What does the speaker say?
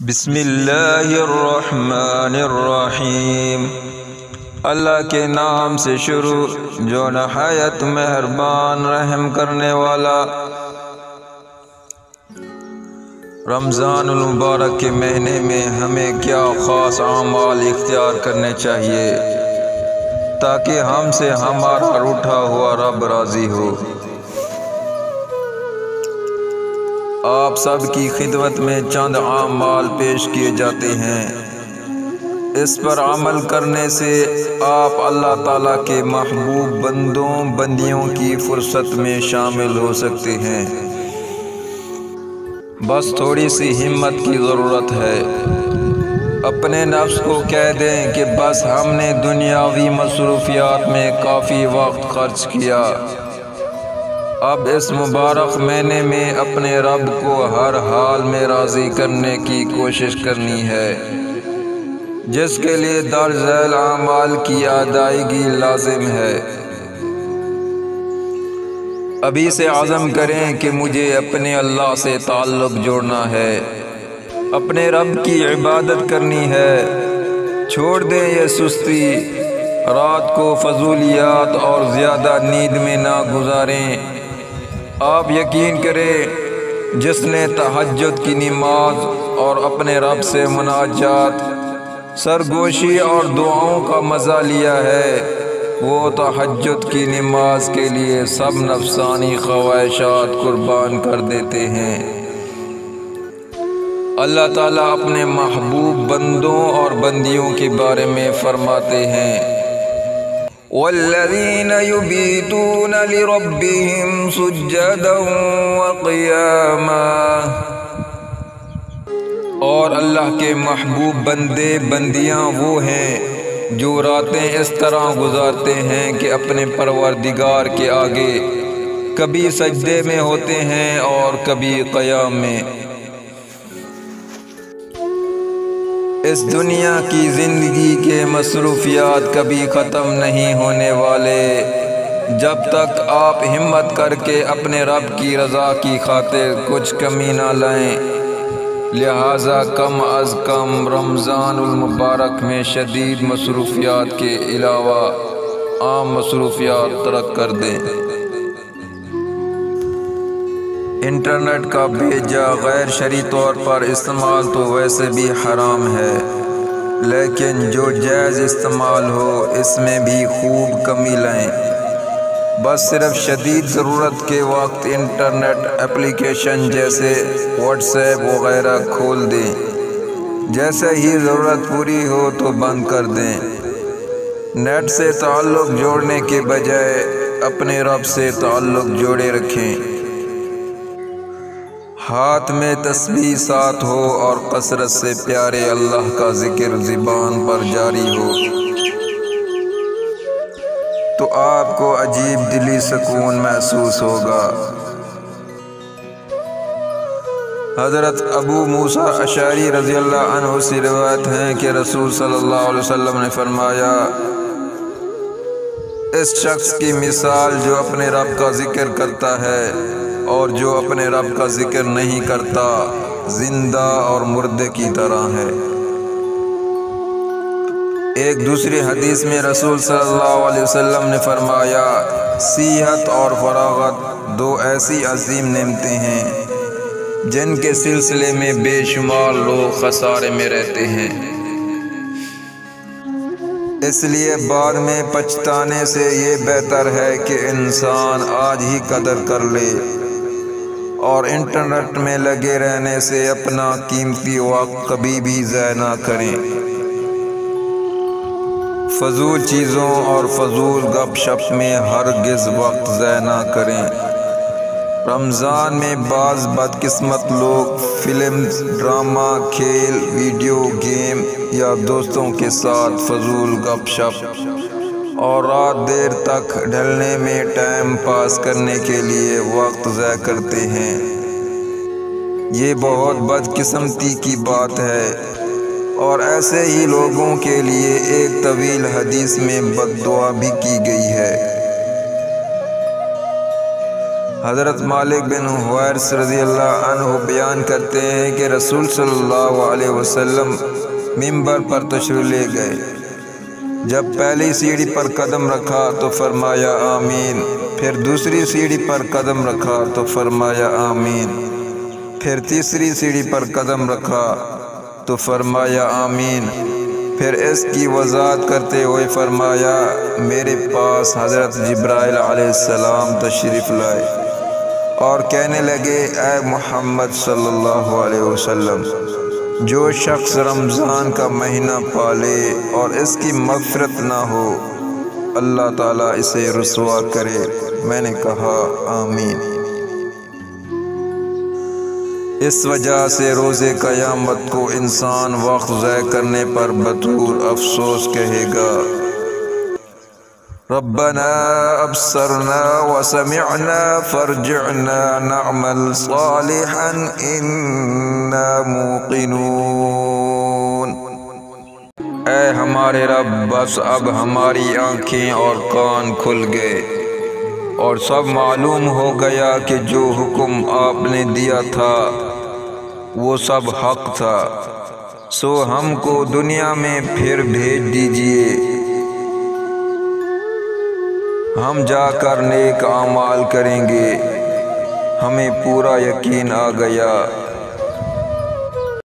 بسم اللہ الرحمن الرحیم۔ اللہ کے نام سے شروع جو نہایت مہربان رحم کرنے والا۔ رمضان المبارک کے مہینے میں ہمیں کیا خاص اعمال اختیار کرنے چاہیے تاکہ ہم سے ہمارا روٹھا ہوا رب راضی ہو۔ آپ سب کی خدمت میں چند اعمال پیش کیے جاتے ہیں، اس پر عمل کرنے سے آپ اللہ تعالیٰ کے محبوب بندیوں کی فرصت میں شامل ہو سکتے ہیں۔ بس تھوڑی سی ہمت کی ضرورت ہے۔ اپنے نفس کو کہہ دیں کہ بس ہم نے دنیاوی مصروفیات میں کافی وقت خرچ کیا، اب اس مبارک مہینے میں اپنے رب کو ہر حال میں راضی کرنے کی کوشش کرنی ہے، جس کے لیے درج ذیل اعمال کی ادائیگی لازم ہے۔ ابھی سے عزم کریں کہ مجھے اپنے اللہ سے تعلق جوڑنا ہے، اپنے رب کی عبادت کرنی ہے۔ چھوڑ دیں یہ سستی، رات کو فضولیات اور زیادہ نیند میں نہ گزاریں۔ آپ یقین کریں جس نے تہجد کی نماز اور اپنے رب سے مناجات، سرگوشی اور دعاؤں کا مزہ لیا ہے، وہ تہجد کی نماز کے لیے سب نفسانی خواہشات قربان کر دیتے ہیں۔ اللہ تعالیٰ اپنے محبوب بندوں اور بندیوں کے بارے میں فرماتے ہیں، وَالَّذِينَ يُبِيتُونَ لِرَبِّهِمْ سُجَّدًا وَقِيَامًا۔ اور اللہ کے محبوب بندیاں وہ ہیں جو راتیں اس طرح گزارتے ہیں کہ اپنے پروردگار کے آگے کبھی سجدے میں ہوتے ہیں اور کبھی قیام میں۔ اس دنیا کی زندگی کے مصروفیات کبھی ختم نہیں ہونے والے جب تک آپ ہمت کر کے اپنے رب کی رضا کی خاطر کچھ کمی نہ لائیں۔ لہٰذا کم از کم رمضان المبارک میں شدید مصروفیات کے علاوہ عام مصروفیات ترک کر دیں۔ انٹرنیٹ کا بے جا غیر شرعی طور پر استعمال تو ویسے بھی حرام ہے، لیکن جو جائز استعمال ہو اس میں بھی خوب کمی لائیں۔ بس صرف شدید ضرورت کے وقت انٹرنیٹ اپلیکیشن جیسے واٹس ایپ وغیرہ کھول دیں، جیسے ہی ضرورت پوری ہو تو بند کر دیں۔ نیٹ سے تعلق جوڑنے کے بجائے اپنے رب سے تعلق جوڑے رکھیں۔ ہاتھ میں تسبیح ساتھ ہو اور کثرت سے پیارے اللہ کا ذکر زبان پر جاری ہو تو آپ کو عجیب دلی سکون محسوس ہوگا۔ حضرت ابو موسیٰ اشعری رضی اللہ عنہ سے روایت ہے کہ رسول صلی اللہ علیہ وسلم نے فرمایا، اس شخص کی مثال جو اپنے رب کا ذکر کرتا ہے اور جو اپنے رب کا ذکر نہیں کرتا، زندہ اور مردے کی طرح ہے۔ ایک دوسری حدیث میں رسول صلی اللہ علیہ وسلم نے فرمایا، صحت اور فراغت دو ایسی عظیم نعمتیں ہیں جن کے سلسلے میں بے شمار لوگ خسارے میں رہتے ہیں، اس لیے بعد میں پچھتانے سے یہ بہتر ہے کہ انسان آج ہی قدر کر لے اور انٹرنیٹ میں لگے رہنے سے اپنا قیمتی وقت کبھی بھی ضائع نہ کریں۔ فضول چیزوں اور فضول گپ شپ میں ہرگز وقت ضائع نہ کریں۔ رمضان میں بعض بدقسمت لوگ فلم، ڈرامہ، کھیل، ویڈیو گیم یا دوستوں کے ساتھ فضول گپ شپ اور رات دیر تک ڈھلنے میں ٹائم پاس کرنے کے لیے وقت ضائع کرتے ہیں۔ یہ بہت بدقسمتی کی بات ہے اور ایسے ہی لوگوں کے لیے ایک طویل حدیث میں بد دعا بھی کی گئی ہے۔ حضرت مالک بن حویرث رضی اللہ عنہ بیان کرتے ہیں کہ رسول صلی اللہ علیہ وسلم ممبر پر تشریف لے گئے۔ جب پہلی سیڑھی پر قدم رکھا تو فرمایا آمین، پھر دوسری سیڑھی پر قدم رکھا تو فرمایا آمین، پھر تیسری سیڑھی پر قدم رکھا تو فرمایا آمین، پھر اس کی وضاحت کرتے ہوئے فرمایا میرے پاس حضرت جبرائیل علیہ السلام تشریف لائے اور کہنے لگے اے محمد صلی اللہ علیہ وسلم، جو شخص رمضان کا مہینہ پالے اور اس کی مغفرت نہ ہو اللہ تعالیٰ اسے رسوا کرے۔ میں نے کہا آمین۔ اس وجہ سے روز قیامت کو انسان وقت ضائع کرنے پر بطور افسوس کہے گا ربنا ابصرنا وسمعنا فارجعنا نعمل صالحا انا موقنون۔ اے ہمارے رب، بس اب ہماری آنکھیں اور کان کھل گئے اور سب معلوم ہو گیا کہ جو حکم آپ نے دیا تھا وہ سب حق تھا، سو ہم کو دنیا میں پھر بھیج دیجئے، ہم جا کر نیک اعمال کریں گے۔ ہمیں پورا یقین آ گیا